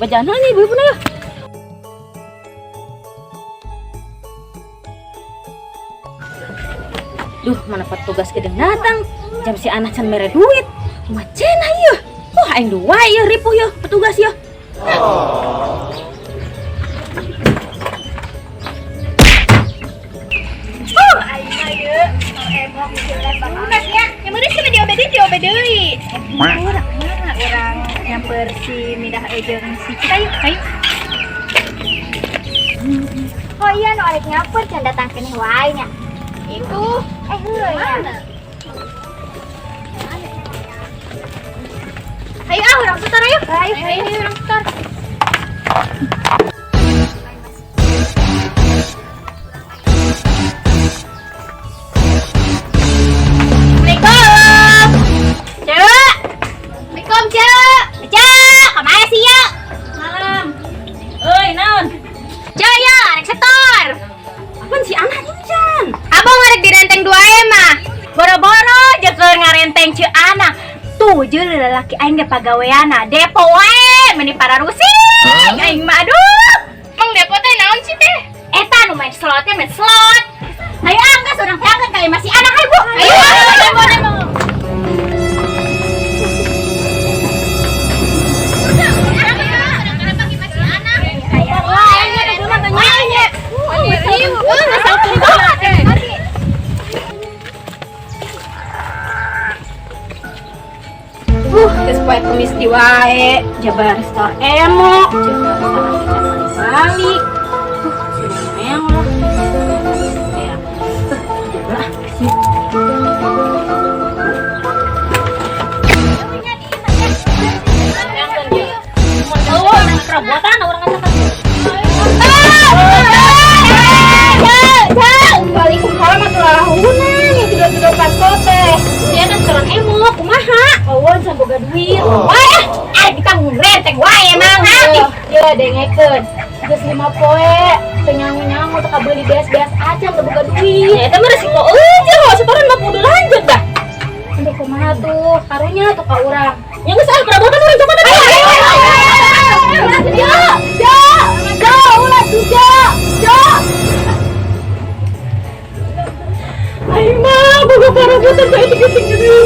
bajaan nih ibu-ibu na ya. Duh, mana petugas gedeng datang. Jam si anak can mere duit. Macena ieu. Aing dua ieu ripuh ya petugas ya. Orang nyamper si Midah jeung si Cita yuk, ayo. Oh iya, nu arek nyamper can datang keneh wae nya. Itu heuh mana? Ayo orang setor ayo. Ayo orang setor. Tujuh lelaki aing ge pagaweana depo wae meni para rusing aing mah aduh. Emang depo teh naon sih teh? Eta nu main slot teh main slot. Ayo anggas urang teh angkat kayak masih anak ibu. Ayo demo. Supaya kumis wae, jabar star emo, jabar balik. Meong lah. Ya. Jabar sih. Oh, perabotan orang kata. Waalaikumsalam warahmatullahi wabarakatuh. Tidak kantor teh. Dia kan seorang emo, kumaha? Kawan boga duit. Wah, kita ngurenteng wae emang. Ya dengekeun. Geus 5 poe, teu nyangu-nyangu teu kabeli beas-beas aja teu boga duit. Ya eta mah resiko eueuh, setoran mah kudu lanjut dah. Aduh kumaha tuh, karunya tuh ka urang. Nya geus perabotan urang coba dah. Ja, ulah tuh ja. Aing mah boga perabotan bae tinggal-tinggal.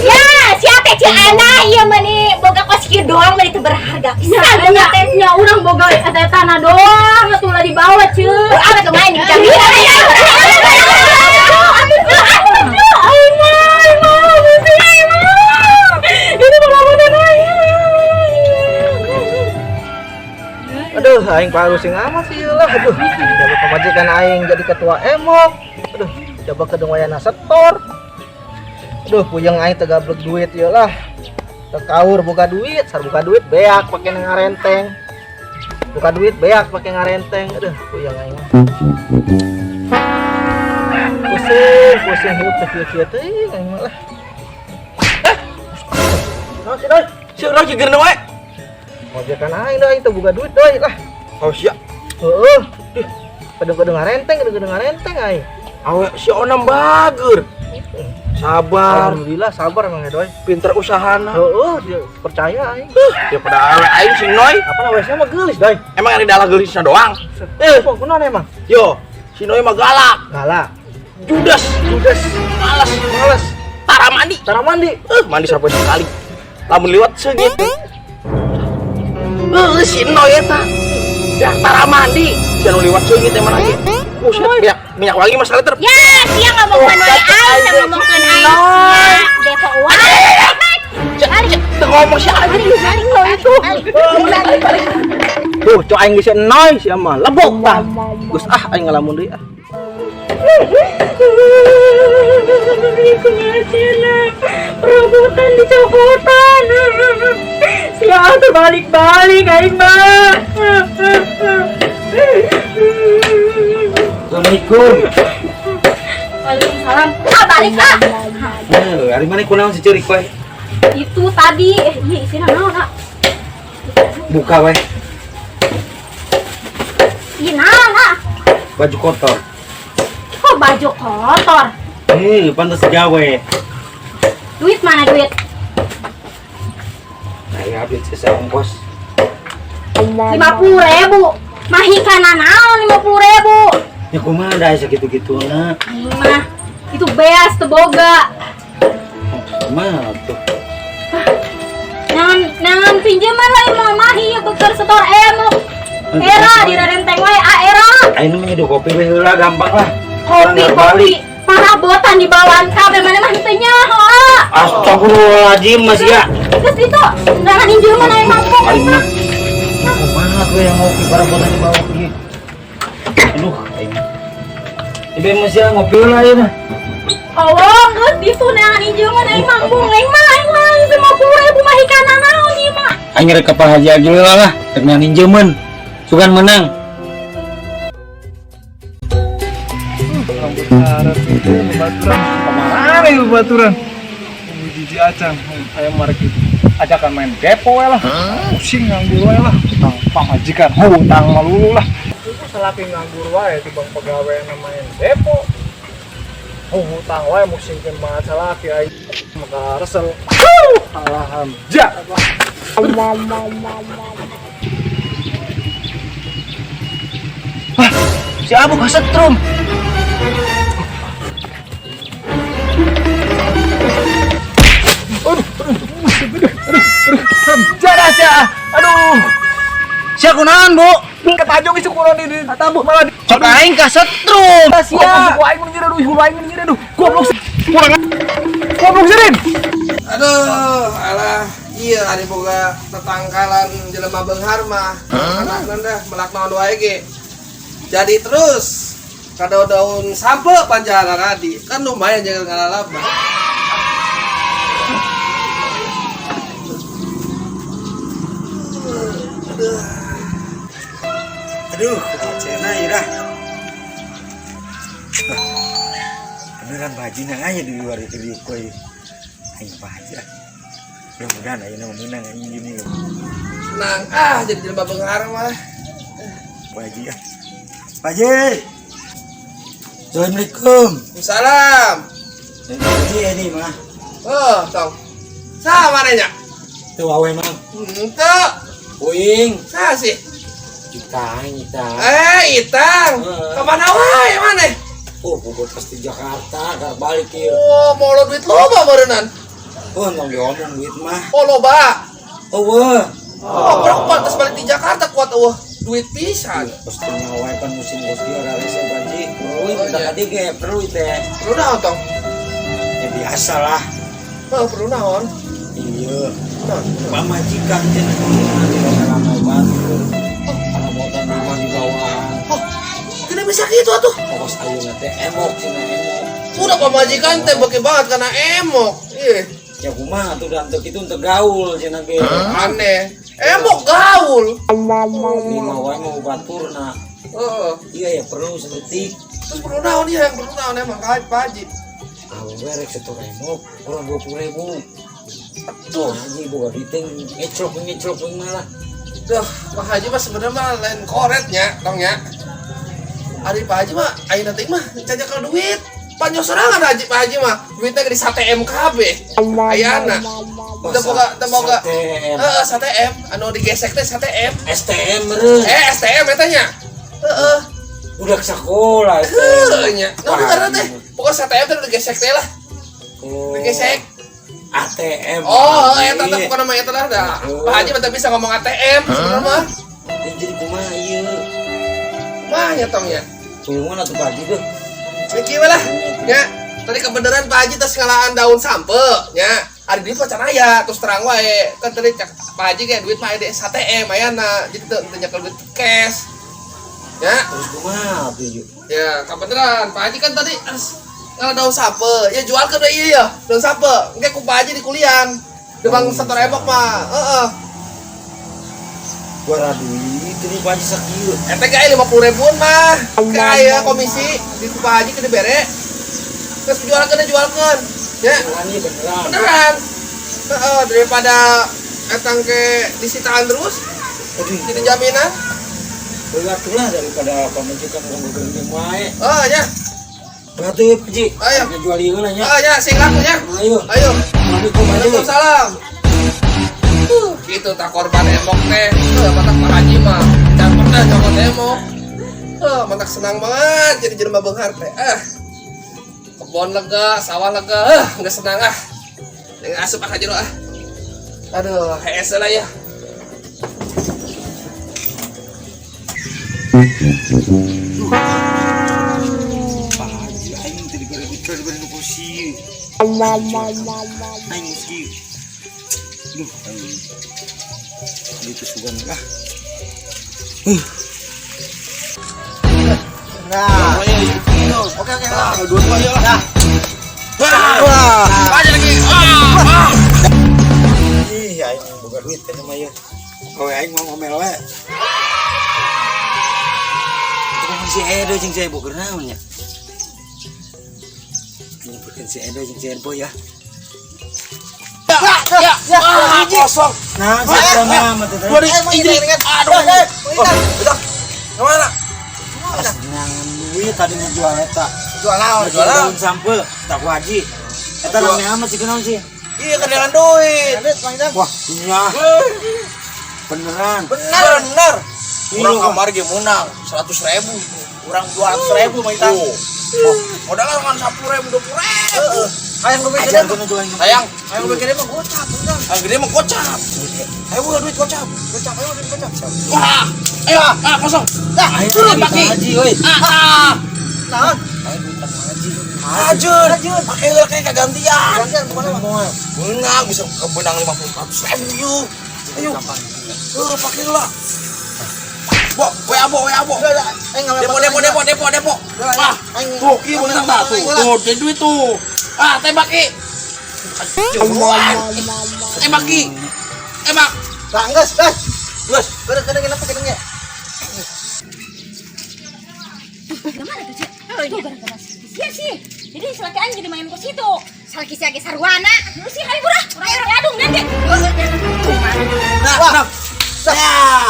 Ya, siapa cik anak iya meni boga kos kieu doang meni teu berharga pisan nya teh nya urang boga eta tanah doang atuh lah dibawa ceu. Apa tuh main di kami. Aduh, aing parusing amat sih lah. Aduh, jaga pemajikan aing jadi ketua emok. Aduh, coba kedengwayana setor. Aduh, puyeng aing teu gablek duit ieu lah. Teu kaur buka duit, sar buka duit beak pake ngarenteng. Buka duit beak pake ngarenteng. Aduh, puyeng aing. Pusing hidup teh kieu-kieu teuing aing mah lah. Naon sih, Doy? Si urang jigeurna wae. Majikan aing dah, aing teu buka duit Doy lah. Oh sia. Heeh. Kadang-kadang ngarenteng aing. Awe si Onam bager. Sabar. Alhamdulillah sabar emang ya Doy. Pinter usahana. Heeh, dia percaya aing. Ya pada awe aing sing Noy. Apa namanya mah geulis Doy. Emang ari dalah geulisna doang. Kunaon emang? Yo, si Noy mah galak. Galak. Judes. Males. Tara mandi. Mandi sampai sekali. Lamun liwat segitu. Si Noy eta. Jak tara mandi. Si anu liwat segitu teh mana lagi? Buset, minyak wangi masalah ter. Ya, dia ngomongkeun wae aing, ngomongkeun aing. Depo wae. Teu ngomong si aing itu. Tuh, cok aing geus Noy sia mah lebok tah. Geus aing ngalamun deui ah. Perabotan dicopotan. Sia terbalik-balik aing mah. Assalamualaikum. Waalaikumsalam. Balik ah. Hari mana kunaon si ceurik we? Itu tadi ieu isina naon, Nak? Buka we. Ih, naon, Nak? Baju kotor. Kok baju kotor? Pantas gawe. Duit mana duit? Ayo habis sisa ongkos. 50.000. Mahikana naon 50.000? Ya kumaha da sakitu-kitu na. Aing mah itu beas teu boga. Kumaha tuh? Nangan pinjaman lah mau mahi beker setor emok. Era di renteng wae era. Ayo mah nyeduh kopi we heula gampang lah. Kopi. Parabotan di bawaan kabeh mana mah teu nyaho. Astagfirullahaladzim Mas ya. Terus itu nangan injeman aing mampu. Aing mah. Kumaha tuh yang ngopi parabotan di bawah ieu. Aduh, aing. Ibe Mas ya ngopi lah ieu mah. Oh, geus ditu nangan injeman aing mampu. Aing mah 50.000 mah hikana naon ieu mah. Aing rek ka Pak Haji Agil lah, rek ninjeun. Sugan menang. Harap itu baturan. Kemana itu baturan? Jiji acan. Ayo mari kita ajakan main depo lah. Pusing nganggur wae lah. Utang pamajikan, hutang malulu lah. Itu salapi nganggur wae tibang pegawai main depo. Hutang wae musingkeun banget salapi aing maka resel. Alhamdulillah. Si Abu kesetrum. Jadah sia. Aduh. Sia kunaon, Bu? Ketajong isu kunaon di tabu malah cok aing kesetrum. Sia. Aing mun ngira duh, aing mun ngira duh. Goblok. Goblok sirin. Aduh, alah, iya ari boga tetangkalan jelema beunghar mah. Anak dah melak naon wae ge. Jadi terus kado daun sampe panjara tadi kan lumayan jangan ngalalaba. Aduh, cena ira. Beneran bajina aja di luar itu di koi. Aing baja. Mudah-mudahan ayeuna menang anjing gini. Senang jadi jelema beunghar mah. Baji ya. Baji. Assalamualaikum. Waalaikumsalam. Baji ini mah. Oh, tong. Sama nya. Teu awe mah. Henteu. Puing. Sa sih. Kita. Itang. Kemana wae maneh? Oh, bobot pasti Jakarta, gar balik ieu. Oh, mau lo duit loba beureunnan. Oh, nong diomong duit mah. Oh, loba. Oh, weh. Oh, berapa pantas balik di Jakarta kuat eueuh. Duit pisan. Pastinya awe kan musim kopi ora rese Baji. Oh, udah tadi ge perlu teh. Perlu naon tong? Ya biasa lah. Oh, perlu naon? Iya. Pamajikan cenah kana mau bantu. Kana botan di bawah. Oh, kena bisa gitu atuh. Pokos ayeuna teh emok cenah emok. Udah pemajikan teh beki banget karena emok. Ih, Ya kumaha atuh dan teu kitu teu gaul cenah ge. aneh. Emok gaul. Di wae mau baturna. Heeh. Iya ya perlu seperti Terus perlu naon ya yang perlu naon emang Pak Haji. awe rek setor emok kurang 20.000. Tuh, Haji boga diteng ngeclok malah. duh, Pak Haji mah sebenarnya mah lain koretnya, tong ya. Ari Pak Haji mah ayeuna teh mah cajakal duit. Panyo serangan Pak Haji mah. Duitnya ke di sate MKB. Ayana. Teu boga. STM. Heeh, sate M anu digesek teh sate M. STM meureun. STM eta nya. Heeh. Udah ke sekolah itu. Heeh nya. Nah, karena teh pokoknya sate M teh digesek teh lah. Digesek. ATM. Oh, eta teh pokokna mah eta lah dah. Pak Haji mah teu bisa ngomong ATM sebenarnya mah. Jadi kumaha ieu? Mah nya tong nya. Tulungan atuh Pak Haji tuh. Iki lah. Nya. Tadi kebenaran Pak Haji tes ngalaan daun sampe nya. Ari duit pacan aya terus terang wae. Kan tadi Pak Haji ge duit mah aya di sate M ayana. Jadi teu nyekel duit cash. Ya. Terus kumaha tuh yuk? Ya, kebenaran Pak Haji kan tadi ngalah daun sape. Ya jual ke deui ya, daun sape. Engke ku Pak Haji di kuliah. Debang setor emok mah. Heeh. Gua duit ini Pak Haji sakieu. Eta ge 50.000 mah. Kayak komisi di Pak Haji ke dibere. Terus jualkeun. Ya. Ini beneran. Beneran. Heeh, daripada etang ke disitaan terus. Aduh, Jadi jaminan. berat lah daripada pemajikan ngomong geuning wae. Oh, ya. Berarti ya Pak Ji. Ayo. Kita jual ieu lah nya. Oh ya, singkat ya. Ayo. Ayo. Waalaikumsalam. Waalaikumsalam. Gitu tak korban emok teh. Matak Pak Haji mah. Jangan pernah jaman emok. Matak senang banget jadi jelema beunghar teh. Kebon lega, sawah lega. Enggak senang Dengan asup Pak Haji doa. Aduh, hees lah ya. Pak Haji aing tadi diberi posisi. Aing meski. Duh, aing. Itu sugan lah. Nah, oke. Dua ya. Nah. Aja lagi. Ih, aing boga duit teh mah ya. Kowe aing mau ngomel we. Itu si Edo jeung si Ebo keur naon nya? Nyebutkeun si Edo jeung si Ebo ya. Kosong. Nah, sama mah teh. Kemana? Senangan duit tadi ngejual eta. Jual naon? Daun sampe tak waji. Eta rame amat sih kenaon sih? Iya kedengan duit. Wah, iya. Beneran. Bener. Kurang kamar ge menang 100.000. Kurang 200.000 mah itang. Modal kan 10.000 20.000. Hayang lu Aja bikin tuh jualin. Sayang, hayang lu bikin mah gocap, bener. yang gede mah kocap. Ayo buka duit gocap. Gocap ayo duit gocap. Wah, ayo, kosong. Ayo turun, Pak Paki. Haji euy. Naon? Ayo duit Pak Haji. Ajun, pakai lah kayak kegantian. Gantian kemana mah? Benang bisa kebenang 50-100.000 yuk. Ayo, pakai lah. Bo, abo. Depo. Wah, tuh, kieu beunang tah tuh. Tuh, jadi duit tuh. Tembak ki. Tembak ki. Tembak. Nah, gas. Kadang apa kadangnya? Gimana tuh, Cik? Tuh gara-gara sia sih. Jadi selakaan jadi main ke situ. Salki sia ge sarwana. Lu sih hai burah. Urang adung nanti. Nah.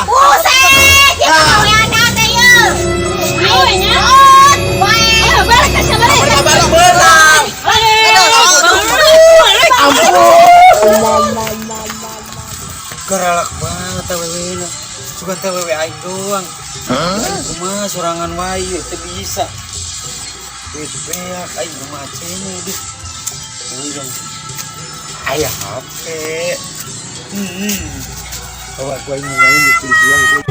Buset, kita mau ada teh ye. Ayo nya. Ayo balik ka sabari. Balik benang. Garalak banget awewena. Sugan teh wewe aing doang. Kumaha sorangan wae teu bisa. Duit beak aing kumaha cenah duh. Urang. Aya HP. Bawa gua mau main di jual.